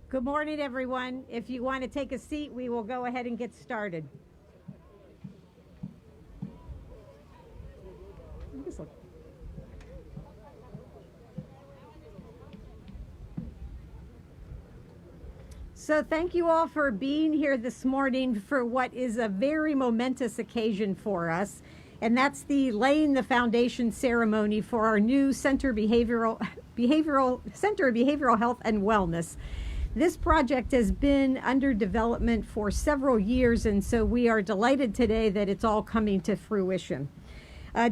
Good morning, everyone. If you want to take a seat, we will go ahead and get started. So thank you all for being here this morning for what is a very momentous occasion for us, and that's the laying the foundation ceremony for our new Behavioral Center of Behavioral Health and Wellness. This project has been under development for several years, and so we are delighted today that it's all coming to fruition.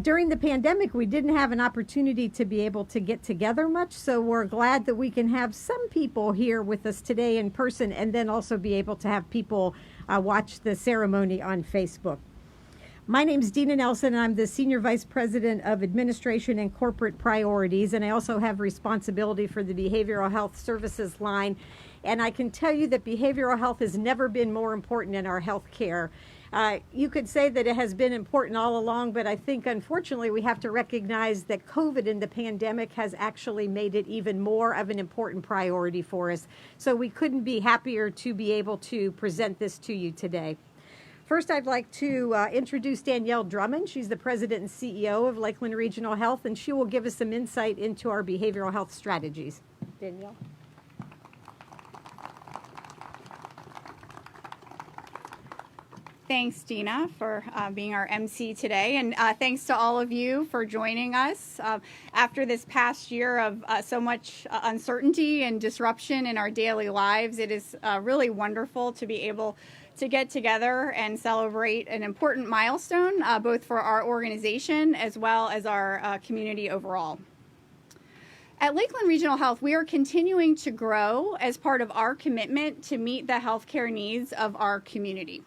During the pandemic, we didn't have an opportunity to be able to get together much, so we're glad that we can have some people here with us today in person and then also be able to have people watch the ceremony on Facebook. My name is Dina Nelson, and I'm the Senior Vice President of Administration and Corporate Priorities, and I also have responsibility for the Behavioral Health Services line. And I can tell you that behavioral health has never been more important in our health care. You could say that it has been important all along, but I think unfortunately we have to recognize that COVID and the pandemic has actually made it even more of an important priority for us. So we couldn't be happier to be able to present this to you today. First, I'd like to introduce Danielle Drummond. She's the President and CEO of Lakeland Regional Health, and she will give us some insight into our behavioral health strategies. Danielle. Thanks, Dina, for being our MC today, and thanks to all of you for joining us. After this past year of so much uncertainty and disruption in our daily lives, it is really wonderful to be able to get together and celebrate an important milestone, both for our organization as well as our community overall. At Lakeland Regional Health, we are continuing to grow as part of our commitment to meet the healthcare needs of our community.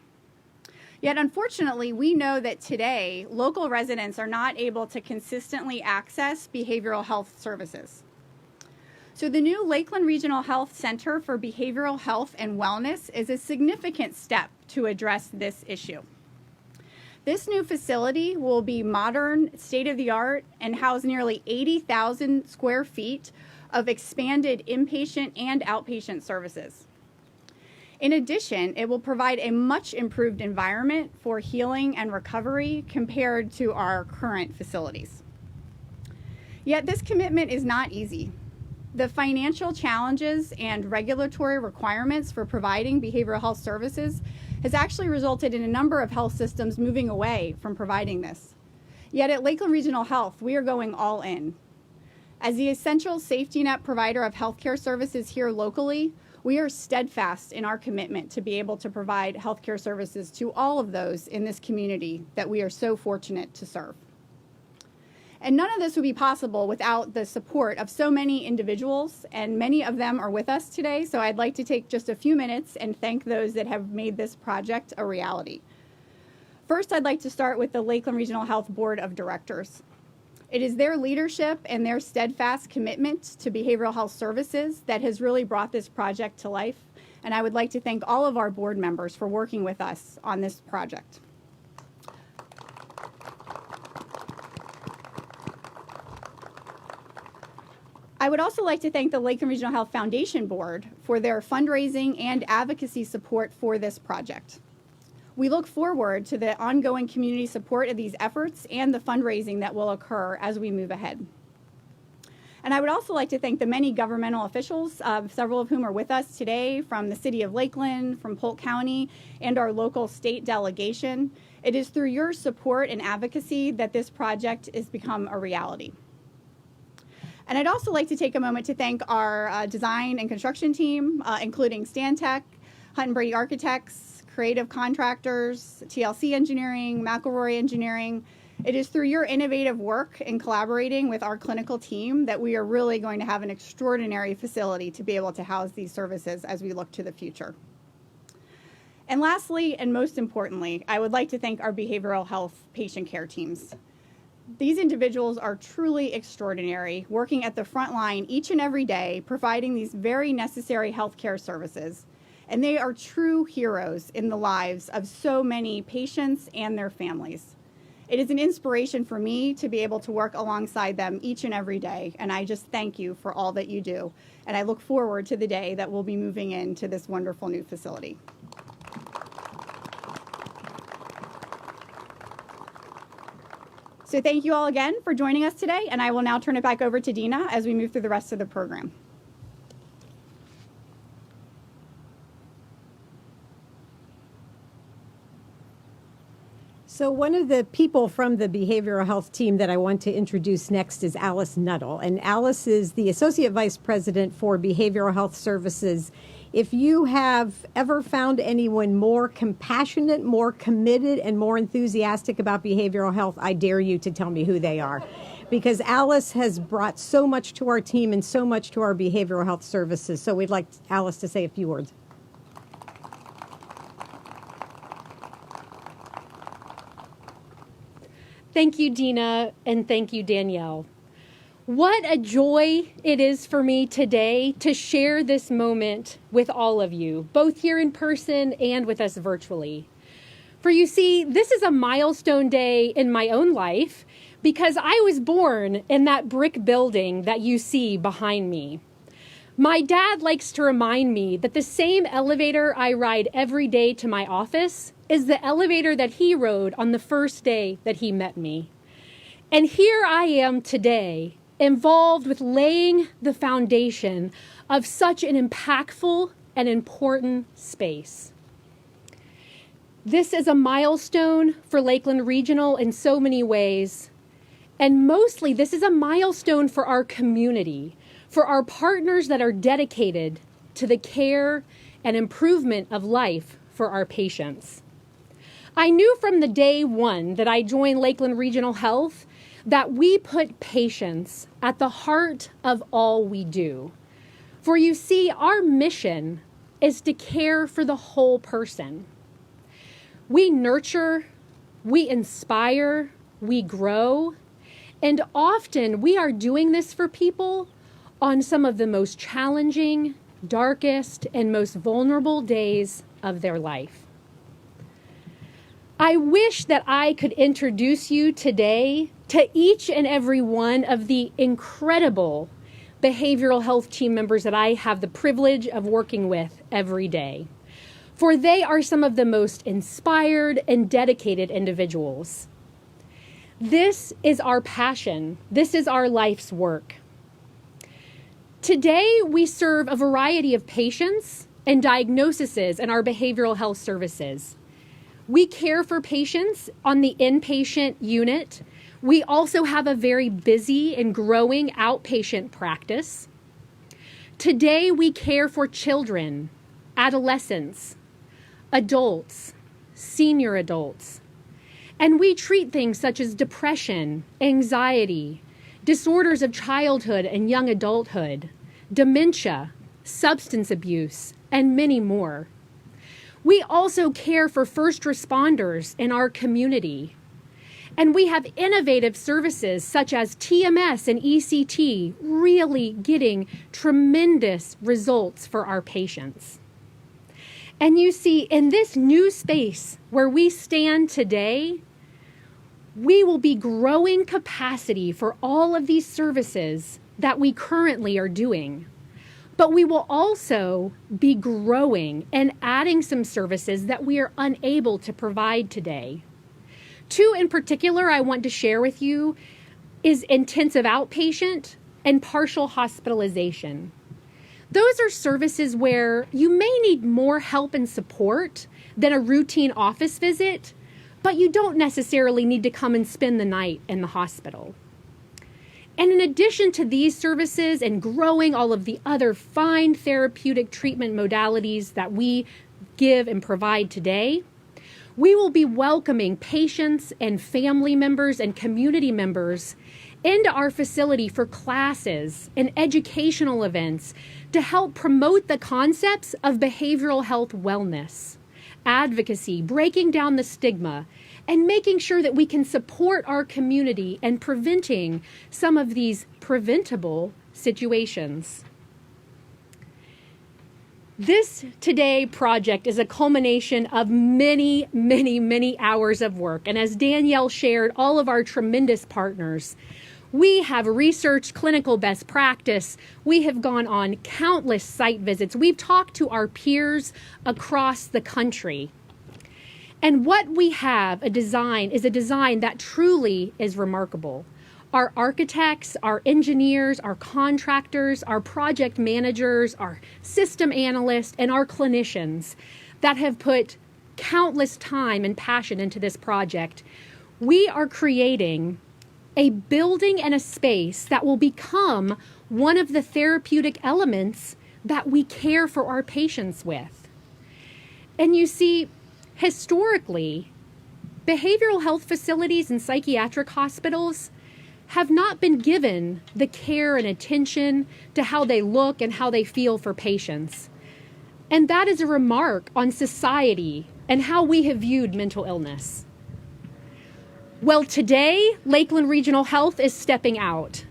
Yet, unfortunately, we know that today, local residents are not able to consistently access behavioral health services. So the new Lakeland Regional Health Center for Behavioral Health and Wellness is a significant step to address this issue. This new facility will be modern, state-of-the-art, and house nearly 80,000 square feet of expanded inpatient and outpatient services. In addition, it will provide a much improved environment for healing and recovery compared to our current facilities. Yet this commitment is not easy. The financial challenges and regulatory requirements for providing behavioral health services has actually resulted in a number of health systems moving away from providing this. Yet at Lakeland Regional Health, we are going all in. As the essential safety net provider of healthcare services here locally, we are steadfast in our commitment to be able to provide healthcare services to all of those in this community that we are so fortunate to serve. And none of this would be possible without the support of so many individuals, and many of them are with us today, so I'd like to take just a few minutes and thank those that have made this project a reality. First, I'd like to start with the Lakeland Regional Health Board of Directors. It is their leadership and their steadfast commitment to behavioral health services that has really brought this project to life, and I would like to thank all of our board members for working with us on this project. I would also like to thank the Lakeland Regional Health Foundation Board for their fundraising and advocacy support for this project. We look forward to the ongoing community support of these efforts and the fundraising that will occur as we move ahead. And I would also like to thank the many governmental officials, several of whom are with us today, from the City of Lakeland, from Polk County, and our local state delegation. It is through your support and advocacy that this project has become a reality. And I'd also like to take a moment to thank our design and construction team, including Stantec, Hunt & Brady Architects, Creative Contractors, TLC Engineering, McElroy Engineering. It is through your innovative work and collaborating with our clinical team that we are really going to have an extraordinary facility to be able to house these services as we look to the future. And lastly, and most importantly, I would like to thank our behavioral health patient care teams. These individuals are truly extraordinary, working at the front line each and every day, providing these very necessary healthcare services. And they are true heroes in the lives of so many patients and their families. It is an inspiration for me to be able to work alongside them each and every day. And I just thank you for all that you do. And I look forward to the day that we'll be moving into this wonderful new facility. So thank you all again for joining us today, and I will now turn it back over to Dina as we move through the rest of the program. So one of the people from the behavioral health team that I want to introduce next is Alice Nuttall. And Alice is the Associate Vice President for Behavioral Health Services. If you have ever found anyone more compassionate, more committed, and more enthusiastic about behavioral health, I dare you to tell me who they are. Because Alice has brought so much to our team and so much to our behavioral health services. So we'd like Alice to say a few words. Thank you, Dina, and thank you, Danielle. What a joy it is for me today to share this moment with all of you, both here in person and with us virtually. For you see, this is a milestone day in my own life because I was born in that brick building that you see behind me. My dad likes to remind me that the same elevator I ride every day to my office is the elevator that he rode on the first day that he met me. And here I am today, involved with laying the foundation of such an impactful and important space. This is a milestone for Lakeland Regional in so many ways, and mostly this is a milestone for our community, for our partners that are dedicated to the care and improvement of life for our patients. I knew from the day one that I joined Lakeland Regional Health that we put patients at the heart of all we do. For you see, our mission is to care for the whole person. We nurture, we inspire, we grow, and often we are doing this for people on some of the most challenging, darkest, and most vulnerable days of their life. I wish that I could introduce you today to each and every one of the incredible behavioral health team members that I have the privilege of working with every day, for they are some of the most inspired and dedicated individuals. This is our passion. This is our life's work. Today, we serve a variety of patients and diagnoses in our behavioral health services. We care for patients on the inpatient unit. We also have a very busy and growing outpatient practice. Today, we care for children, adolescents, adults, senior adults, and we treat things such as depression, anxiety, disorders of childhood and young adulthood, dementia, substance abuse, and many more. We also care for first responders in our community. And we have innovative services such as TMS and ECT really getting tremendous results for our patients. And you see, in this new space where we stand today, we will be growing capacity for all of these services that we currently are doing. But we will also be growing and adding some services that we are unable to provide today. Two in particular I want to share with you is intensive outpatient and partial hospitalization. Those are services where you may need more help and support than a routine office visit, but you don't necessarily need to come and spend the night in the hospital. And in addition to these services and growing all of the other fine therapeutic treatment modalities that we give and provide today, we will be welcoming patients and family members and community members into our facility for classes and educational events to help promote the concepts of behavioral health wellness, advocacy, breaking down the stigma, and making sure that we can support our community and preventing some of these preventable situations. This Today project is a culmination of many, many, many hours of work. And as Danielle shared, all of our tremendous partners, we have researched clinical best practice. We have gone on countless site visits. We've talked to our peers across the country. And what we have is a design that truly is remarkable. Our architects, our engineers, our contractors, our project managers, our system analysts, and our clinicians that have put countless time and passion into this project, we are creating a building and a space that will become one of the therapeutic elements that we care for our patients with. And you see, historically, behavioral health facilities and psychiatric hospitals have not been given the care and attention to how they look and how they feel for patients. And that is a remark on society and how we have viewed mental illness. Well, today, Lakeland Regional Health is stepping out,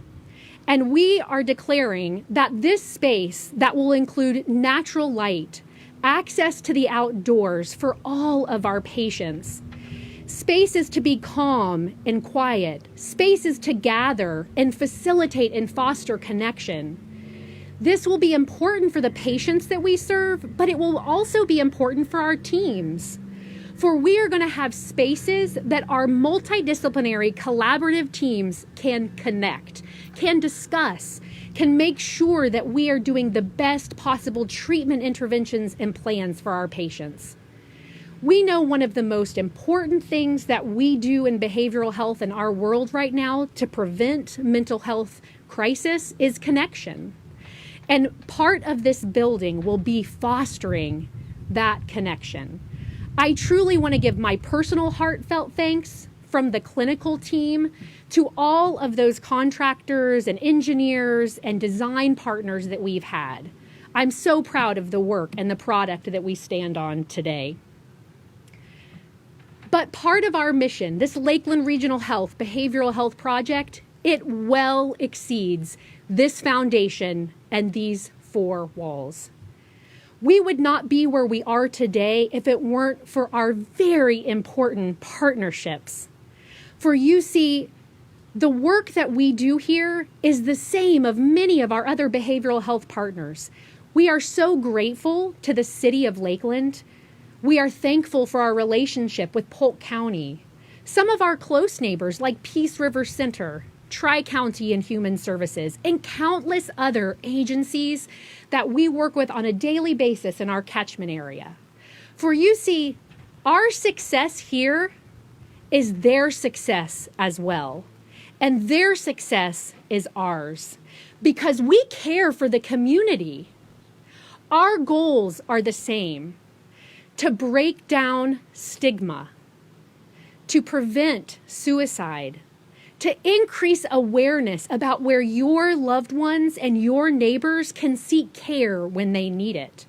and we are declaring that this space that will include natural light, access to the outdoors for all of our patients, spaces to be calm and quiet, spaces to gather and facilitate and foster connection. This will be important for the patients that we serve, but it will also be important for our teams. For we are going to have spaces that our multidisciplinary collaborative teams can connect, can discuss, can make sure that we are doing the best possible treatment interventions and plans for our patients. We know one of the most important things that we do in behavioral health in our world right now to prevent mental health crisis is connection. And part of this building will be fostering that connection. I truly want to give my personal heartfelt thanks from the clinical team to all of those contractors and engineers and design partners that we've had. I'm so proud of the work and the product that we stand on today. But part of our mission, this Lakeland Regional Health Behavioral Health Project, it well exceeds this foundation and these four walls. We would not be where we are today if it weren't for our very important partnerships. For you see, the work that we do here is the same of many of our other behavioral health partners. We are so grateful to the city of Lakeland. We are thankful for our relationship with Polk County. Some of our close neighbors like Peace River Center, Tri-County and Human Services, and countless other agencies that we work with on a daily basis in our catchment area. For you see, our success here is their success as well. And their success is ours because we care for the community. Our goals are the same: to break down stigma, to prevent suicide, to increase awareness about where your loved ones and your neighbors can seek care when they need it,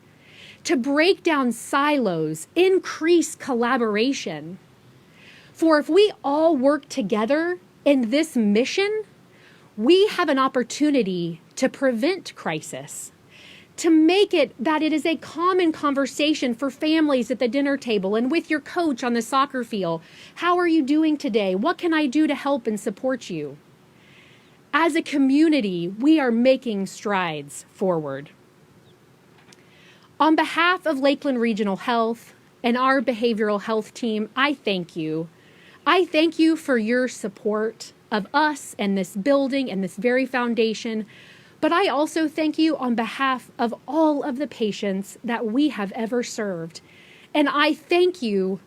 to break down silos, increase collaboration. For if we all work together in this mission, we have an opportunity to prevent crisis, to make it that it is a common conversation for families at the dinner table and with your coach on the soccer field. How are you doing today? What can I do to help and support you? As a community, we are making strides forward. On behalf of Lakeland Regional Health and our behavioral health team, I thank you. I thank you for your support of us and this building and this very foundation. But I also thank you on behalf of all of the patients that we have ever served. And I thank you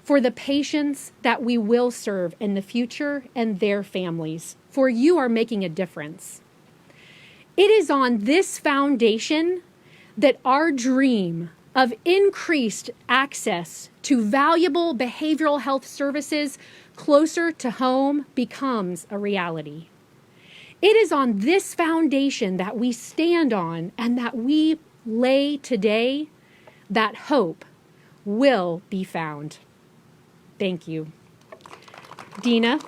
for the patients that we will serve in the future and their families, for you are making a difference. It is on this foundation that our dream of increased access to valuable behavioral health services closer to home becomes a reality. It is on this foundation that we stand on and that we lay today that hope will be found. Thank you. Dina.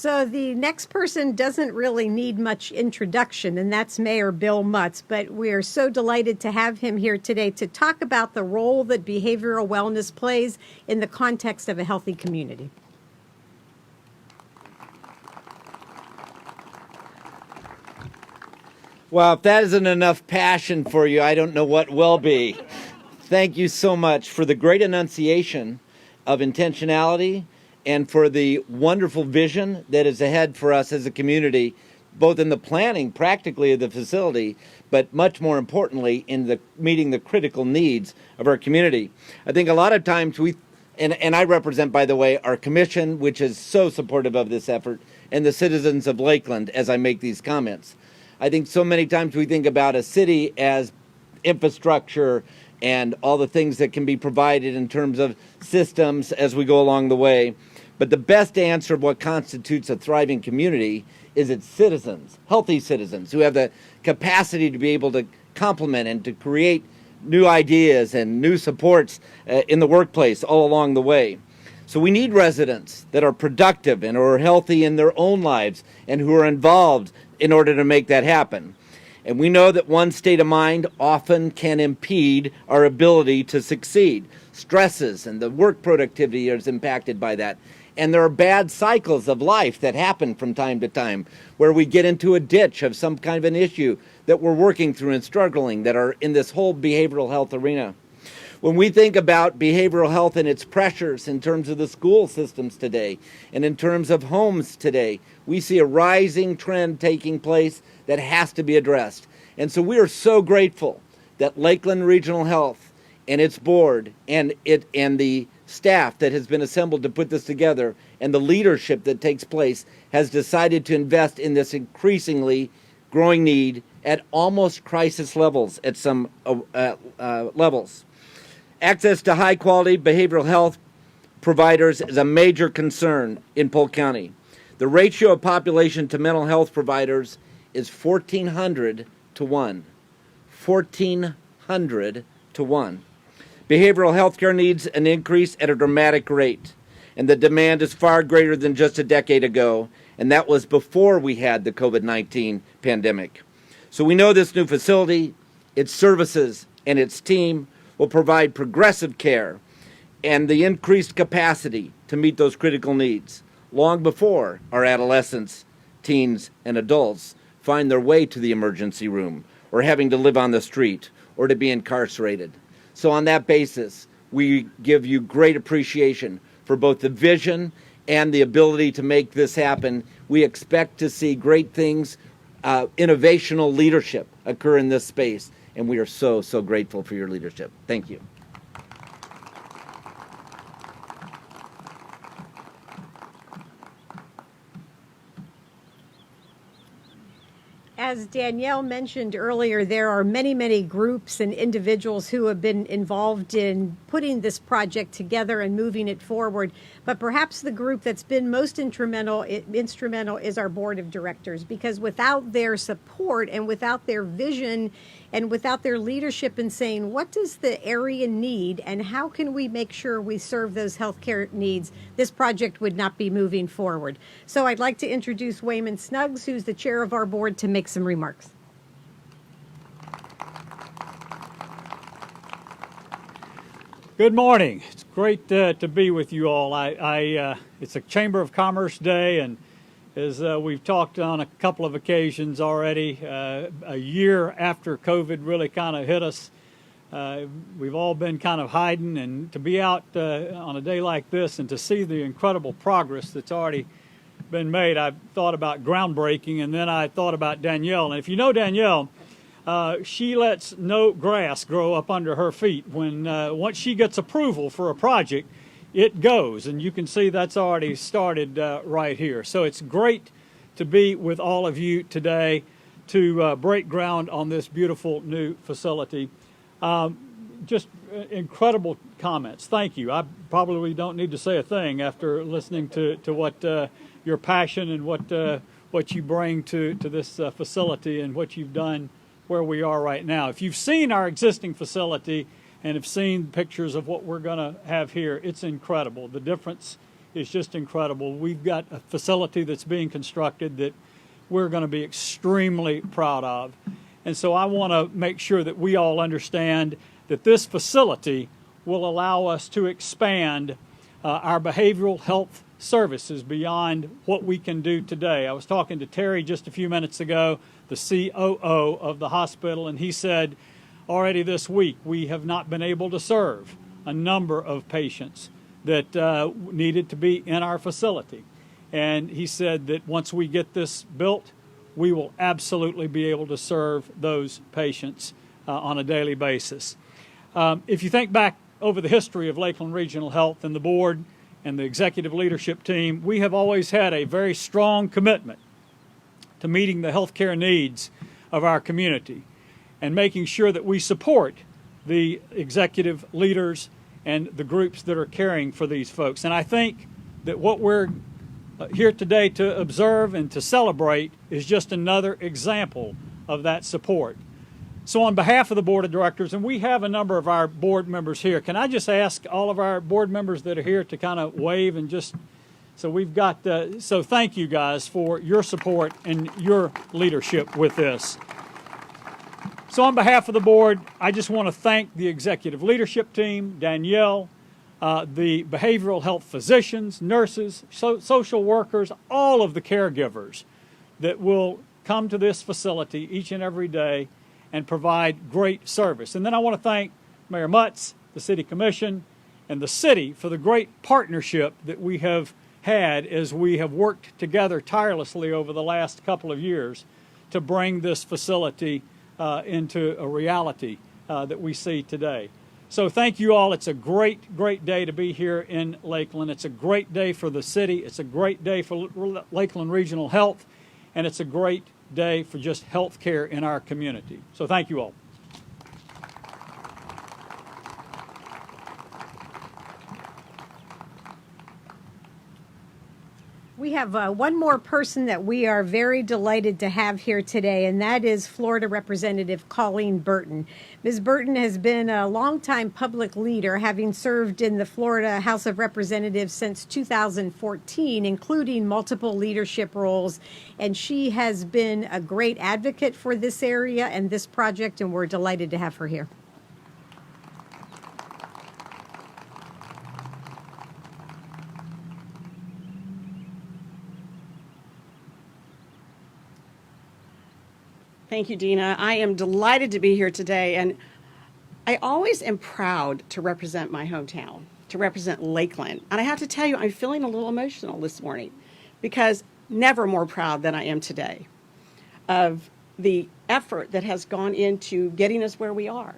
So the next person doesn't really need much introduction, and that's Mayor Bill Mutz, but we are so delighted to have him here today to talk about the role that behavioral wellness plays in the context of a healthy community. Well, if that isn't enough passion for you, I don't know what will be. Thank you so much for the great enunciation of intentionality and for the wonderful vision that is ahead for us as a community, both in the planning practically of the facility, but much more importantly in the meeting the critical needs of our community. I think a lot of times and I represent, by the way, our commission, which is so supportive of this effort, and the citizens of Lakeland as I make these comments. I think so many times we think about a city as infrastructure and all the things that can be provided in terms of systems as we go along the way. But the best answer of what constitutes a thriving community is its citizens, healthy citizens who have the capacity to be able to complement and to create new ideas and new supports in the workplace all along the way. So we need residents that are productive and are healthy in their own lives and who are involved in order to make that happen. And we know that one state of mind often can impede our ability to succeed. Stresses and the work productivity is impacted by that. And there are bad cycles of life that happen from time to time where we get into a ditch of some kind of an issue that we're working through and struggling that are in this whole behavioral health arena. When we think about behavioral health and its pressures in terms of the school systems today and in terms of homes today, we see a rising trend taking place that has to be addressed. And so we are so grateful that Lakeland Regional Health and its board and the staff that has been assembled to put this together and the leadership that takes place has decided to invest in this increasingly growing need at almost crisis levels at some levels. Access to high-quality behavioral health providers is a major concern in Polk County. The ratio of population to mental health providers is 1,400 to 1. 1,400 to 1. Behavioral health care needs an increase at a dramatic rate, and the demand is far greater than just a decade ago, and that was before we had the COVID-19 pandemic. So we know this new facility, its services, and its team will provide progressive care and the increased capacity to meet those critical needs long before our adolescents, teens, and adults find their way to the emergency room or having to live on the street or to be incarcerated. So on that basis, we give you great appreciation for both the vision and the ability to make this happen. We expect to see great things, innovational leadership occur in this space. And we are so, so grateful for your leadership. Thank you. As Danielle mentioned earlier, there are many, many groups and individuals who have been involved in putting this project together and moving it forward. But perhaps the group that's been most instrumental is our board of directors, because without their support and without their vision and without their leadership in saying, what does the area need and how can we make sure we serve those healthcare needs, this project would not be moving forward. So I'd like to introduce Wayman Snuggs, who's the chair of our board, to make some remarks. Good morning. It's great to be with you all. It's a Chamber of Commerce Day, and as we've talked on a couple of occasions already, a year after COVID really kind of hit us, we've all been kind of hiding, and to be out on a day like this and to see the incredible progress that's already been made, I've thought about groundbreaking, and then I thought about Danielle. And if you know Danielle, she lets no grass grow up under her feet. When once she gets approval for a project, it goes, and you can see that's already started right here. So it's great to be with all of you today to break ground on this beautiful new facility. Just incredible comments. Thank you. I probably don't need to say a thing after listening to what your passion and what you bring to this facility and what you've done where we are right now. If you've seen our existing facility and have seen pictures of what we're going to have here, it's incredible. The difference is just incredible. We've got a facility that's being constructed that we're going to be extremely proud of. And so I want to make sure that we all understand that this facility will allow us to expand our behavioral health services beyond what we can do today. I was talking to Terry just a few minutes ago, the COO of the hospital, and he said already this week we have not been able to serve a number of patients that needed to be in our facility. And he said that once we get this built, we will absolutely be able to serve those patients on a daily basis. If you think back over the history of Lakeland Regional Health and the board and the executive leadership team, we have always had a very strong commitment to meeting the healthcare needs of our community and making sure that we support the executive leaders and the groups that are caring for these folks. And I think that what we're here today to observe and to celebrate is just another example of that support. So on behalf of the board of directors, and we have a number of our board members here, can I just ask all of our board members that are here to kind of wave and just, so we've got, so thank you guys for your support and your leadership with this. So on behalf of the board, I just want to thank the executive leadership team, Danielle, the behavioral health physicians, nurses, social workers, all of the caregivers that will come to this facility each and every day and provide great service. And then I want to thank Mayor Mutz, the City Commission, and the city for the great partnership that we have had as we have worked together tirelessly over the last couple of years to bring this facility into a reality that we see today. So thank you all. It's a great, great day to be here in Lakeland. It's a great day for the city. It's a great day for Lakeland Regional Health. And it's a great day for just health care in our community. So thank you all. We have one more person that we are very delighted to have here today, and that is Florida Representative Colleen Burton. Ms. Burton has been a longtime public leader, having served in the Florida House of Representatives since 2014, including multiple leadership roles, and she has been a great advocate for this area and this project, and we're delighted to have her here. Thank you, Dina. I am delighted to be here today, and I always am proud to represent my hometown, to represent Lakeland. And I have to tell you, I'm feeling a little emotional this morning because never more proud than I am today of the effort that has gone into getting us where we are.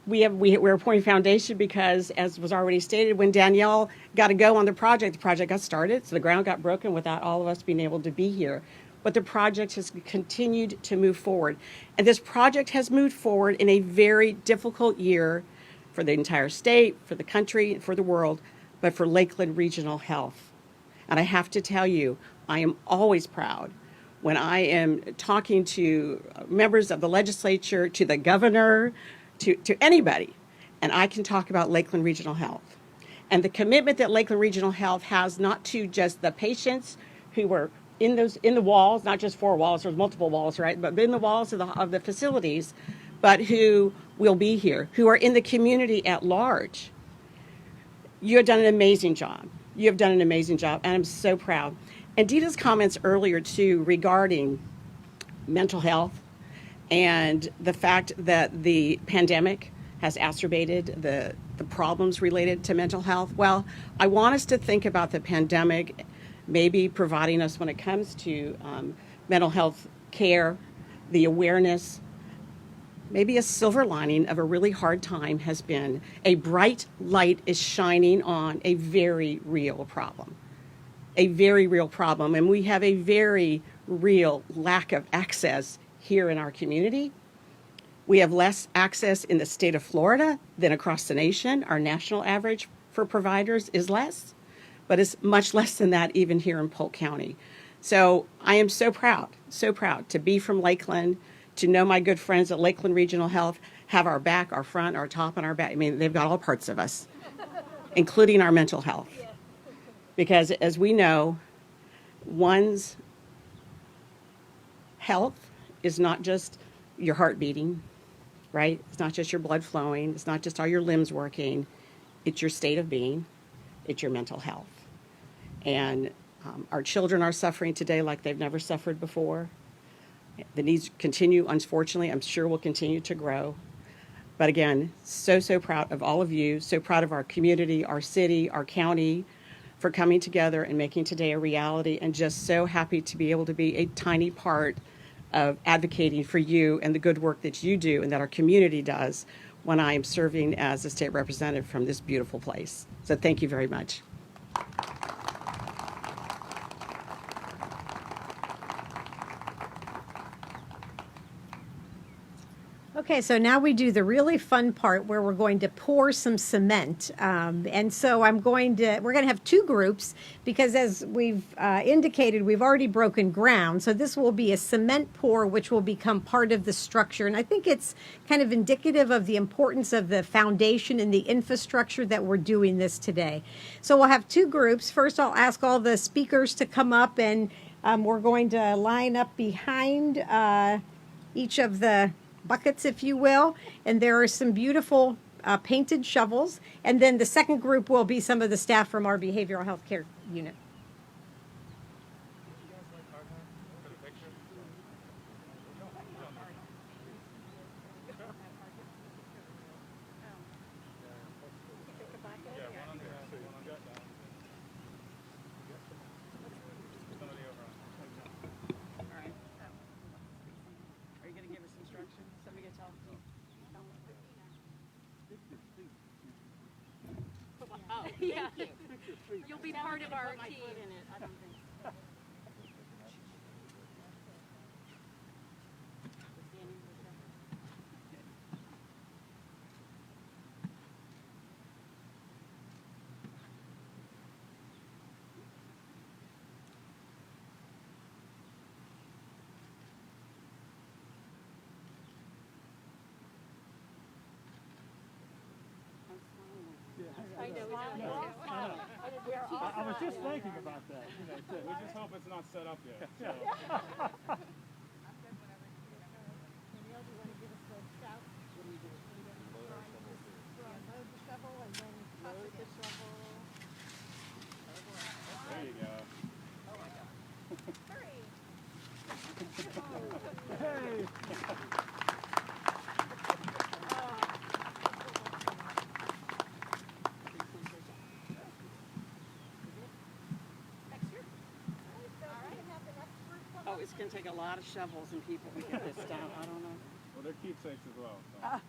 We're a Point Foundation because, as was already stated, when Danielle got to go on the project got started, so the ground got broken without all of us being able to be here. But the project has continued to move forward. And this project has moved forward in a very difficult year for the entire state, for the country, for the world, but for Lakeland Regional Health. And I have to tell you, I am always proud when I am talking to members of the legislature, to the governor, to anybody, and I can talk about Lakeland Regional Health. And the commitment that Lakeland Regional Health has, not to just the patients who were in the walls, not just 4 walls, there's multiple walls, right? But in the walls of the facilities, but who will be here, who are in the community at large. You have done an amazing job. You have done an amazing job, and I'm so proud. And Dina's comments earlier, too, regarding mental health and the fact that the pandemic has exacerbated the problems related to mental health. Well, I want us to think about the pandemic maybe providing us, when it comes to mental health care, the awareness, maybe a silver lining of a really hard time has been a bright light is shining on a very real problem. A very real problem. And we have a very real lack of access here in our community. We have less access in the state of Florida than across the nation. Our national average for providers is less, but it's much less than that even here in Polk County. So I am so proud to be from Lakeland, to know my good friends at Lakeland Regional Health have our back, our front, our top, and our back. I mean, they've got all parts of us, including our mental health. Because as we know, one's health is not just your heart beating, right? It's not just your blood flowing. It's not just all your limbs working. It's your state of being. It's your mental health. And our children are suffering today like they've never suffered before. The needs continue, unfortunately, I'm sure will continue to grow. But again, so, so proud of all of you, so proud of our community, our city, our county for coming together and making today a reality, and just so happy to be able to be a tiny part of advocating for you and the good work that you do and that our community does when I am serving as a state representative from this beautiful place. So thank you very much. Okay, so now we do the really fun part where we're going to pour some cement. And so we're going to have two groups because as we've indicated, we've already broken ground. So this will be a cement pour, which will become part of the structure. And I think it's kind of indicative of the importance of the foundation and the infrastructure that we're doing this today. So we'll have two groups. First, I'll ask all the speakers to come up and we're going to line up behind each of the buckets, if you will, and there are some beautiful painted shovels. And then the second group will be some of the staff from our behavioral health care unit. Are you going to give us instructions? Somebody get tell. Oh, yeah. You'll be part of our team. I was just thinking about that. We just hope it's not set up yet. There you go. Hey. Oh, it's going to take a lot of shovels and people to get this done. I don't know. Well, they're keepsakes as well. So.